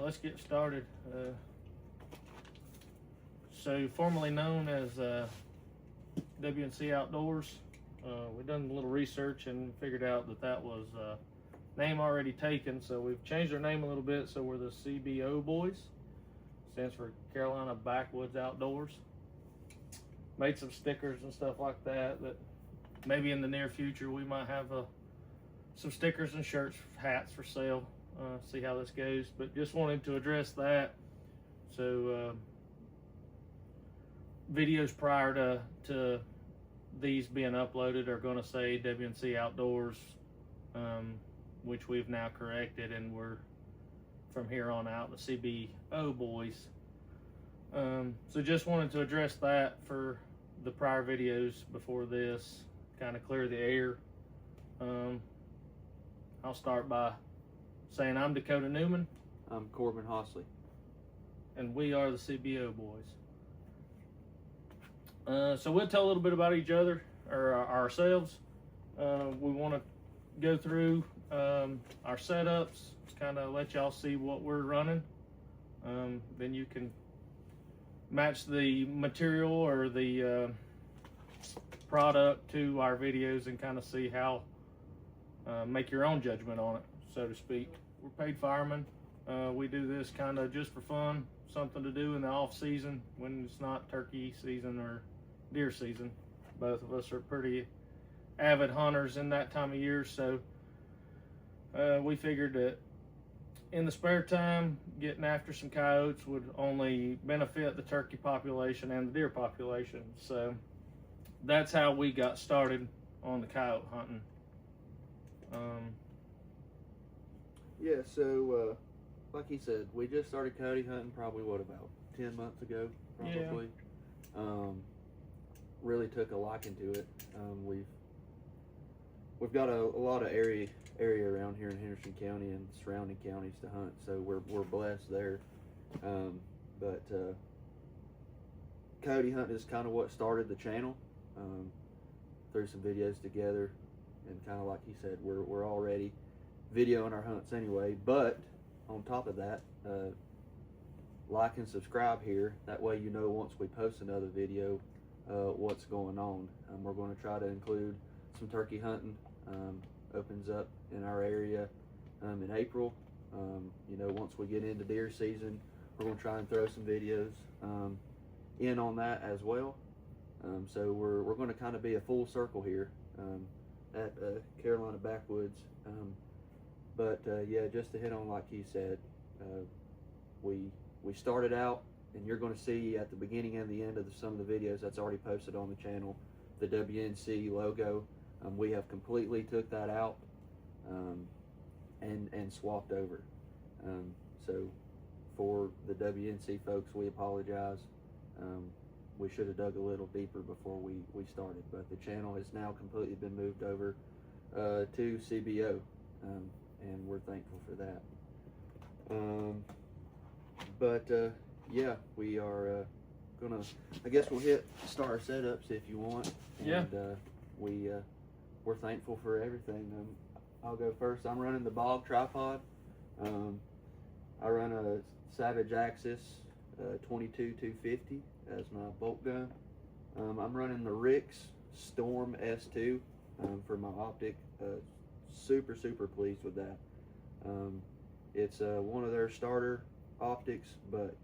let's get started. So formerly known as WNC Outdoors, we've done a little research and figured out that that was name already taken, so we've changed our name a little bit, so we're the CBO Boys. Stands for Carolina Backwoods Outdoors. Made some stickers and stuff like that, that maybe in the near future we might have some stickers and shirts, hats for sale. See how this goes, but just wanted to address that. So videos prior to these being uploaded are going to say WNC Outdoors, which we've now corrected, and we're from here on out the CBO Boys. So just wanted to address that for the prior videos before this, kind of clear the air. I'll start by saying I'm Dakota Newman. I'm Corbin Hossley. And we are the CBO Boys. So we'll tell a little bit about each other, or ourselves. We want to go through our setups, kind of let y'all see what we're running. Then you can match the material or the product to our videos and kind of see how, make your own judgment on it, so to speak. We're paid firemen. We do this kind of just for fun, something to do in the off season when it's not turkey season or deer season. Both of us are pretty avid hunters in that time of year, so we figured that in the spare time, getting after some coyotes would only benefit the turkey population and the deer population. So that's how we got started on the coyote hunting. Yeah, so like he said, we just started coyote hunting probably about 10 months ago, probably. Yeah. Really took a liking to it. We've got a lot of area around here in Henderson County and surrounding counties to hunt, so we're blessed there. But coyote hunting is kind of what started the channel. Threw some videos together, and kind of like he said, we're already videoing our hunts anyway. But on top of that, like and subscribe here. That way you know once we post another video what's going on. We're going to try to include some turkey hunting. Opens up in our area in April. You know, once we get into deer season, we're going to try and throw some videos in on that as well. So we're going to kind of be a full circle here at Carolina Backwoods. But yeah, just to hit on like he said, we started out, and you're going to see at the beginning and the end of some of the videos that's already posted on the channel, the WNC logo. We have completely took that out and swapped over. So for the WNC folks, we apologize. We should have dug a little deeper before we started, but the channel has now completely been moved over to CBO, and we're thankful for that. Yeah, we are gonna, I guess we'll hit start our setups if you want. Yeah. And we're thankful for everything. I'll go first. I'm running the Bog tripod. I run a Savage Axis 22-250 as my bolt gun. I'm running the Rix Storm S2 for my optic. Super pleased with that. It's one of their starter optics, but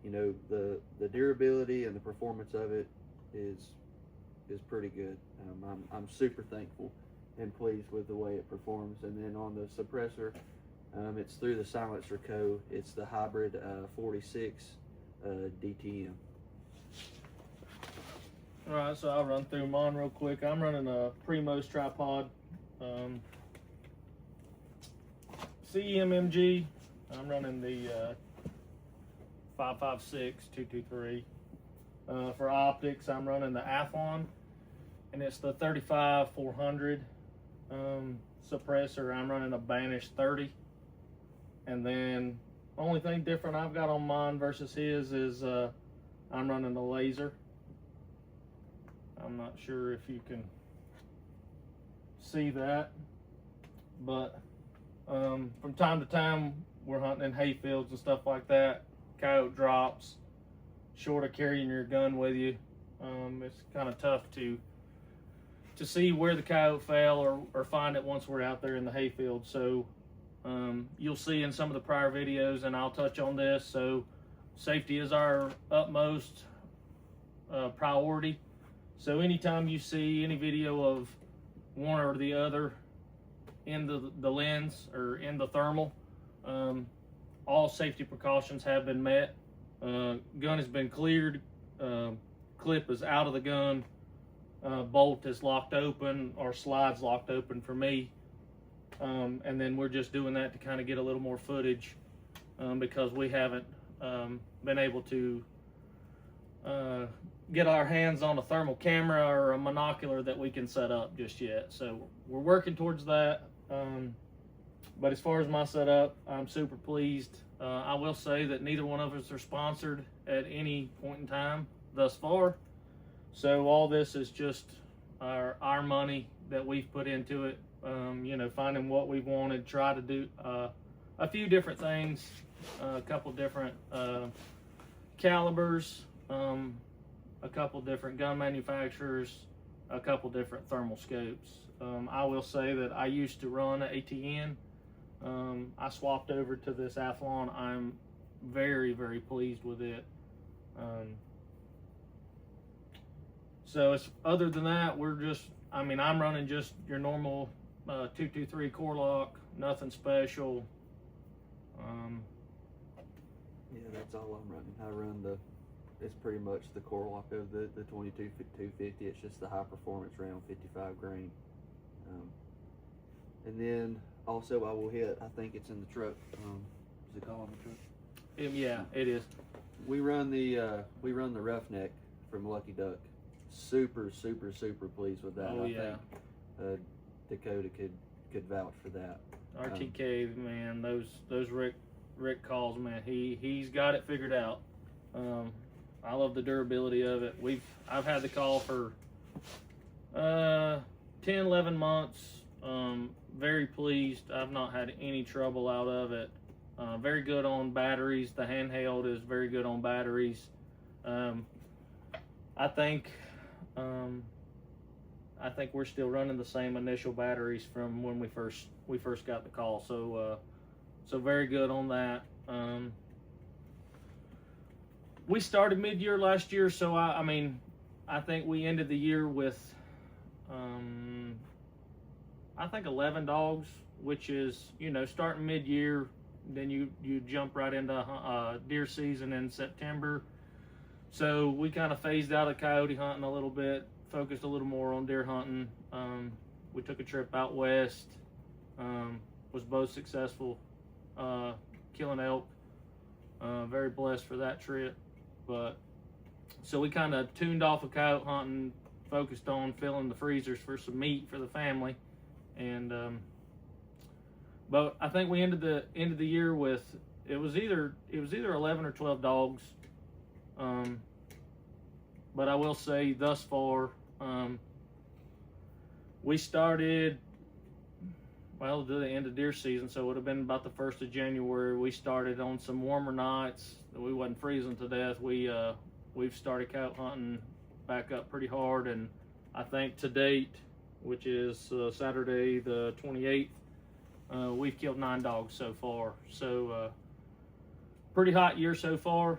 you know, the durability and the performance of it is pretty good. I'm super thankful and pleased with the way it performs. And then on the suppressor, it's through the Silencer Co. It's the hybrid 46 DTM. All right, so I'll run through mine real quick. I'm running a Primos tripod, CEMMG. I'm running the 5.56-223. For optics, I'm running the Athlon, and it's the 35-400 suppressor. I'm running a Banish 30. And then only thing different I've got on mine versus his is I'm running a laser. I'm not sure if you can see that, but from time to time we're hunting in hay fields and stuff like that. Coyote drops, short of carrying your gun with you. It's kind of tough to see where the coyote fell or find it once we're out there in the hay field. So you'll see in some of the prior videos, and I'll touch on this. So safety is our utmost priority. So anytime you see any video of one or the other in the lens or in the thermal, all safety precautions have been met. Gun has been cleared, clip is out of the gun, bolt is locked open, or slide's locked open for me, and then we're just doing that to kind of get a little more footage, because we haven't been able to get our hands on a thermal camera or a monocular that we can set up just yet. So we're working towards that. But as far as my setup, I'm super pleased. I will say that neither one of us are sponsored at any point in time thus far. So all this is just our money that we've put into it. You know, finding what we wanted, try to do a few different things, a couple different calibers, a couple different gun manufacturers, a couple different thermal scopes. I will say that I used to run an ATN. I swapped over to this Athlon. I'm very, very pleased with it. So it's, other than that, we're just, I mean, I'm running just your normal 223 core lock, nothing special. Yeah, that's all I'm running. I run it's pretty much the core lock of the 22 250. It's just the high performance round, 55 grain. And then also I will hit, I think it's in the truck. Is it called in the truck? Yeah, it is. We run the Roughneck from Lucky Duck. Super pleased with that. Oh, I yeah. think Dakota could vouch for that. RTK, man, those Rick calls, man, he's got it figured out. I love the durability of it. I've had the call for 10, 11 months. Very pleased. I've not had any trouble out of it. Very good on batteries. The handheld is very good on batteries. I think we're still running the same initial batteries from when we first got the call. So very good on that. We started mid-year last year, so I mean, I think we ended the year with I think 11 dogs, which is, you know, starting mid-year, then you jump right into deer season in September. So we kind of phased out of coyote hunting a little bit, focused a little more on deer hunting. We took a trip out west, was both successful, killing elk. Very blessed for that trip. But so we kind of tuned off of coyote hunting, focused on filling the freezers for some meat for the family. And but I think we ended the year with, it was either 11 or 12 dogs. But I will say thus far, we started, well, to the end of deer season, so it would have been about the 1st of January. We started on some warmer nights that we wasn't freezing to death. We've started coyote hunting back up pretty hard, and I think to date, which is Saturday the 28th, we've killed 9 dogs so far. So pretty hot year so far.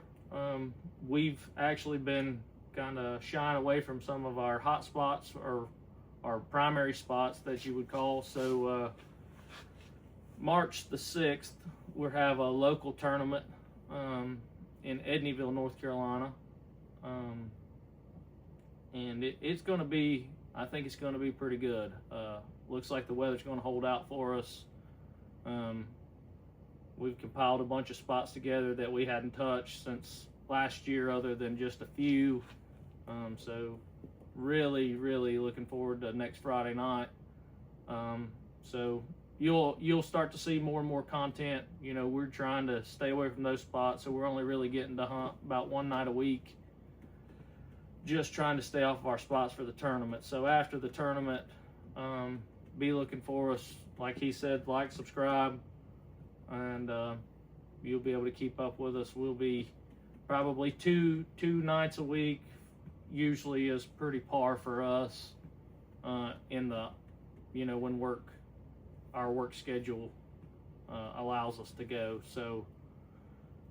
We've actually been kind of shying away from some of our hot spots, or our primary spots that you would call. So March the 6th, we'll have a local tournament in Edneyville, North Carolina. And it's going to be, I think it's going to be pretty good. Looks like the weather's going to hold out for us. We've compiled a bunch of spots together that we hadn't touched since last year, other than just a few. So really looking forward to next Friday night. So you'll start to see more and more content. You know, we're trying to stay away from those spots, so we're only really getting to hunt about one night a week, just trying to stay off of our spots for the tournament. So after the tournament, be looking for us, like he said, like, subscribe, and you'll be able to keep up with us. We'll be probably two nights a week. Usually is pretty par for us in the, when our work schedule allows us to go. So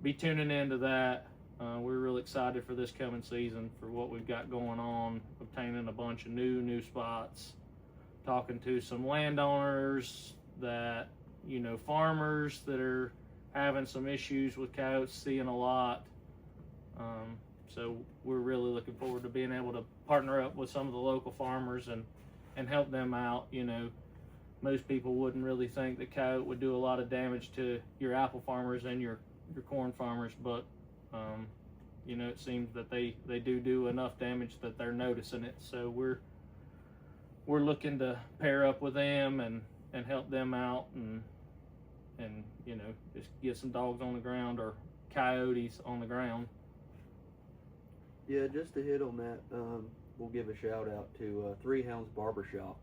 be tuning into that. We're really excited for this coming season, for what we've got going on, obtaining a bunch of new spots, talking to some landowners that, farmers that are having some issues with coyotes, seeing a lot. So we're really looking forward to being able to partner up with some of the local farmers and help them out. Most people wouldn't really think that coyote would do a lot of damage to your apple farmers and your corn farmers, but it seems that they do enough damage that they're noticing it. So we're looking to pair up with them and help them out and just get some dogs on the ground, or coyotes on the ground. Yeah, just to hit on that, we'll give a shout out to Three Hounds Barbershop.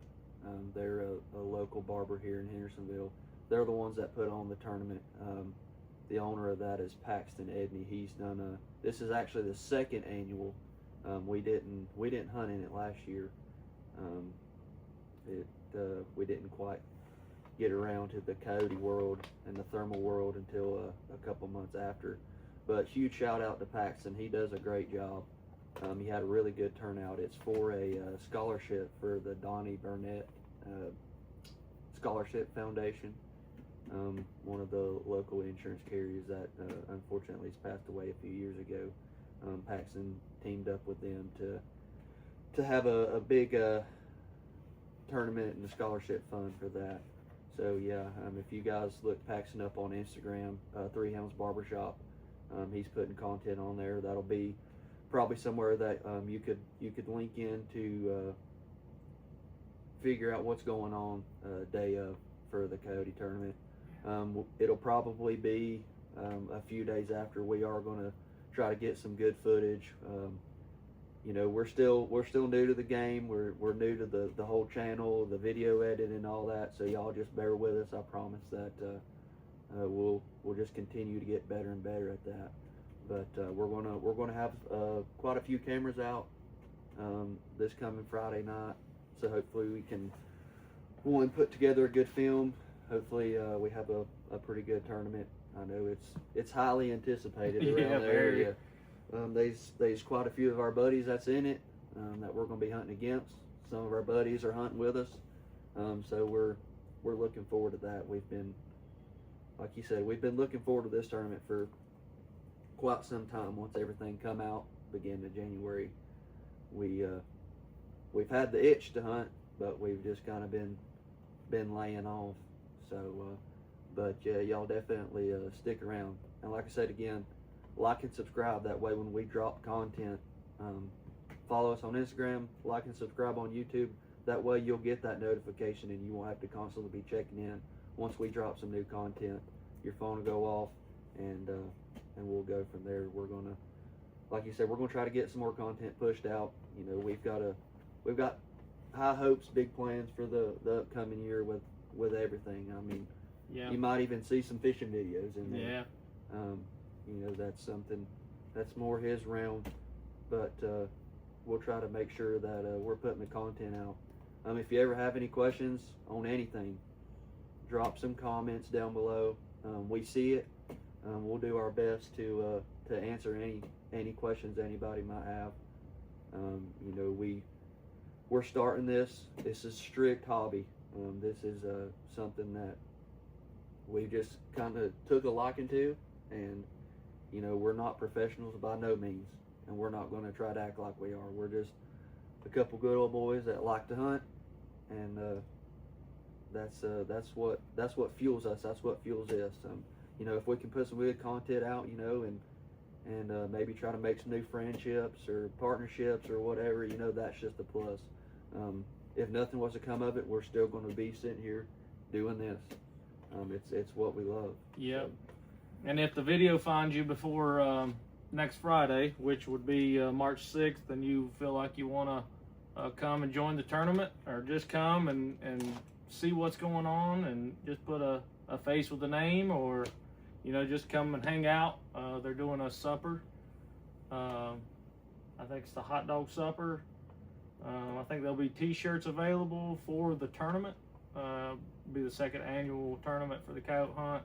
They're a local barber here in Hendersonville. They're the ones that put on the tournament. The owner of that is Paxton Edney. He's done this is actually the second annual. We didn't hunt in it last year. We didn't quite get around to the coyote world and the thermal world until a couple months after. But huge shout out to Paxton. He does a great job. He had a really good turnout. It's for a scholarship for the Donnie Burnett Scholarship Foundation. One of the local insurance carriers that unfortunately has passed away a few years ago. Paxton teamed up with them to have a big tournament and a scholarship fund for that. So yeah, if you guys look Paxton up on Instagram, Three Hounds Barbershop, he's putting content on there. That'll be probably somewhere that you could link in to figure out what's going on day of for the coyote tournament. It'll probably be a few days after. We are going to try to get some good footage. We're still new to the game. We're new to the whole channel, the video edit and all that. So y'all just bear with us. I promise that we'll just continue to get better and better at that. But we're gonna have quite a few cameras out this coming Friday night. So hopefully we can put together a good film. Hopefully we have a pretty good tournament. I know it's highly anticipated around the area. There's quite a few of our buddies that's in it that we're going to be hunting against. Some of our buddies are hunting with us, so we're looking forward to that. We've been, like you said, we've been looking forward to this tournament for quite some time. Once everything come out beginning of January, we've had the itch to hunt, but we've just kind of been laying off. So, but yeah, y'all definitely stick around. And like I said again, like and subscribe. That way when we drop content, follow us on Instagram, like and subscribe on YouTube. That way you'll get that notification and you won't have to constantly be checking in. Once we drop some new content, your phone will go off and we'll go from there. We're gonna, like you said, we're gonna try to get some more content pushed out. We've got high hopes, big plans for the upcoming year with everything. I mean, yeah. You might even see some fishing videos in there. Yeah. That's something that's more his realm, but we'll try to make sure that we're putting the content out. If you ever have any questions on anything, drop some comments down below. We see it. We'll do our best to answer any questions anybody might have. We're starting this. This is strict hobby. This is something that we just kind of took a liking to, and we're not professionals by no means, and we're not going to try to act like we are. We're just a couple good old boys that like to hunt, and that's what fuels us. That's what fuels this. If we can put some good content out, and maybe try to make some new friendships or partnerships or whatever, that's just a plus. If nothing was to come of it, we're still going to be sitting here doing this. It's what we love. Yep. So. And if the video finds you before next Friday, which would be March 6th, and you feel like you want to come and join the tournament, or just come and see what's going on and just put a face with a name, or just come and hang out. They're doing a supper. I think it's the hot dog supper. I think there'll be t-shirts available for the tournament. Be the second annual tournament for the coyote hunt.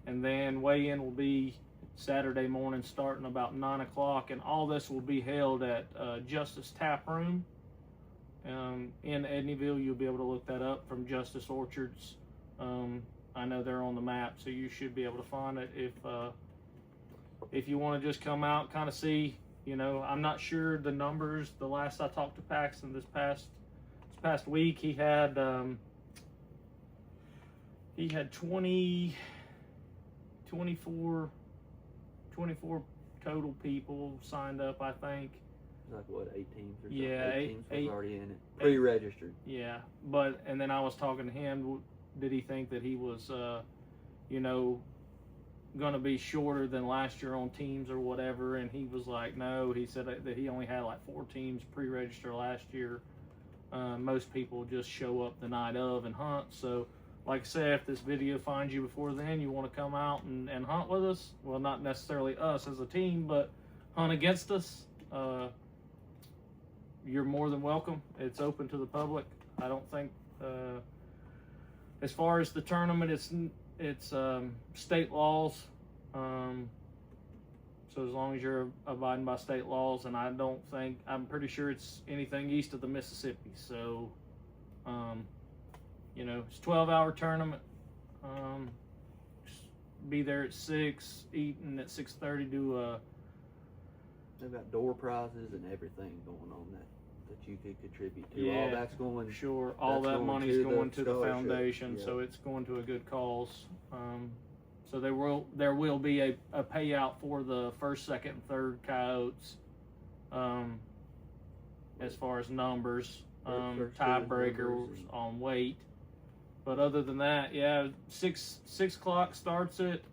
And then weigh-in will be Saturday morning starting about 9 o'clock. And all this will be held at Justice Tap Room in Edneyville. You'll be able to look that up from Justice Orchards. I know they're on the map, so you should be able to find it if you want to just come out, kind of see. I'm not sure the numbers. The last I talked to Paxton this past week, he had 24 total people signed up, I think. Like what, 8 teams or something? Yeah, 8 teams was already in it. 8. Pre-registered. Yeah, and then I was talking to him. Did he think that he was, going to be shorter than last year on teams or whatever? And he was like, no. He said that he only had like 4 teams pre-register last year. Most people just show up the night of and hunt. So, like I said, if this video finds you before then, you want to come out and hunt with us. Well, not necessarily us as a team, but hunt against us. You're more than welcome. It's open to the public. I don't think, as far as the tournament, it's state laws. So as long as you're abiding by state laws, and I'm pretty sure it's anything east of the Mississippi. So, it's a 12-hour tournament. Be there at 6, eating at 6:30. They've got door prizes and everything going on that you could contribute to. Yeah, all that's going. Sure, all that money's going to the foundation, yeah. So it's going to a good cause. So there will be a payout for the first, second, and third coyotes. As far as numbers, tiebreakers on weight. But other than that, yeah, 6 o'clock starts it.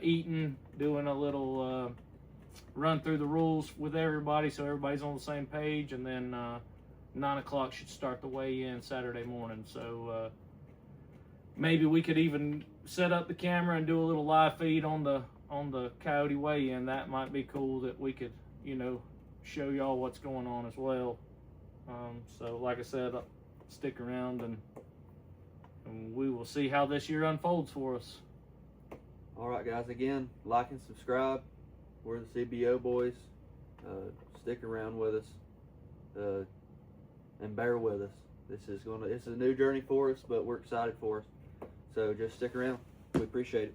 Eating, doing a little run through the rules with everybody, so everybody's on the same page, and then 9 o'clock should start the weigh-in Saturday morning. So maybe we could even set up the camera and do a little live feed on the coyote weigh-in. That might be cool, that we could show y'all what's going on as well. So like I said, stick around and we will see how this year unfolds for us. All right, guys. Again, like and subscribe. We're the CBO Boys. Stick around with us and bear with us. It's a new journey for us, but we're excited for us. So just stick around. We appreciate it.